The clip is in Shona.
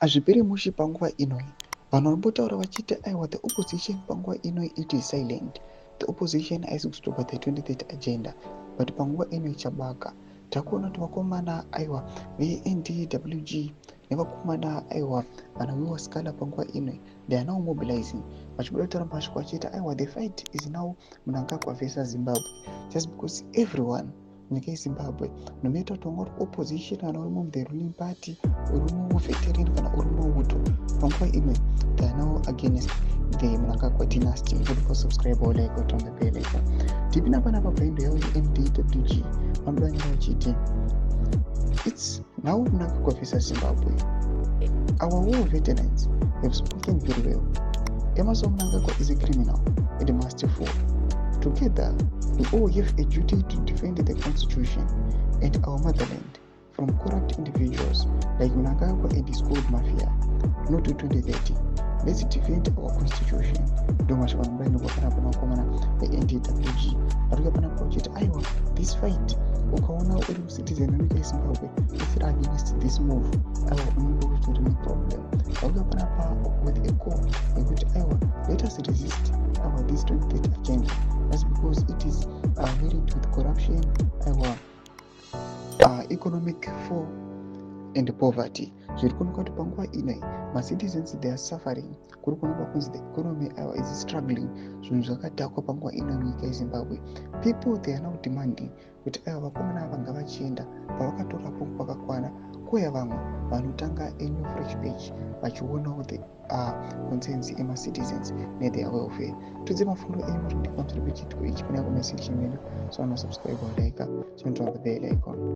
Hazviperi mushe panguva inoi vanhu vanotaura vachiti aiwa the opposition panguva inoi it is silent, the opposition haisi kustopa the 2030 agenda, but panguva inoi chabaka takuona kuti vakomana aiwa veNDWG nevakomana aiwa vana vewaskala panguva inoi they are now mobilizing vachibuda kutaura masviko vachiti aiwa the fight is now Mnangagwa versus Zimbabwe, just because everyone munyika yezimbabwe no matter kuti wanga uri opposition kana uri mu the ruling party uri muveteran kana uri muhutu panguva inoi they are now against the Mnangagwa dynasty. Kuti subscribe or like on the bell icon. Tipina panapa paindo yavo NDWG vanoda nyaya vachiti it's now Mnangagwa versus Zimbabwe. Our war veterans have spoken very well. Emmerson Mnangagwa is a criminal and must fall. Together, we all have a duty to defend the constitution and our motherland from corrupt individuals like Mnangagwa and his gold mafia. Not to 2030. Let's defend our constitution. Domash Wambaino Wakanapana Komana, the NDWG. Arugapana project Iowa. This fight, Okawana Uru citizen in Zimbabwe is against this move. Our own to the problem. Arugapana with a call in which Iowa let us resist our this 2030 agenda. That's because it is married with corruption, our economic fall and poverty. Zviri kuoneka kuti panguva inoi macitizens they are suffering, kuri kuoneka kunzi the economy is struggling, zvinhu zvakadhakwa panguva inoi munyika yezimbabwe. People they are now demanding kuti vakomana ava ngavachienda pavakatora pfungwa kwakakwana kuya vamwe vanotanga a new fresh page vachionawo the concerns emacitizens netheir welfare. Tudze mafundo enyu kuti ndipamusoro pechitiko ichi pana comment section menu, so subscribe or like, turn on the bell icon.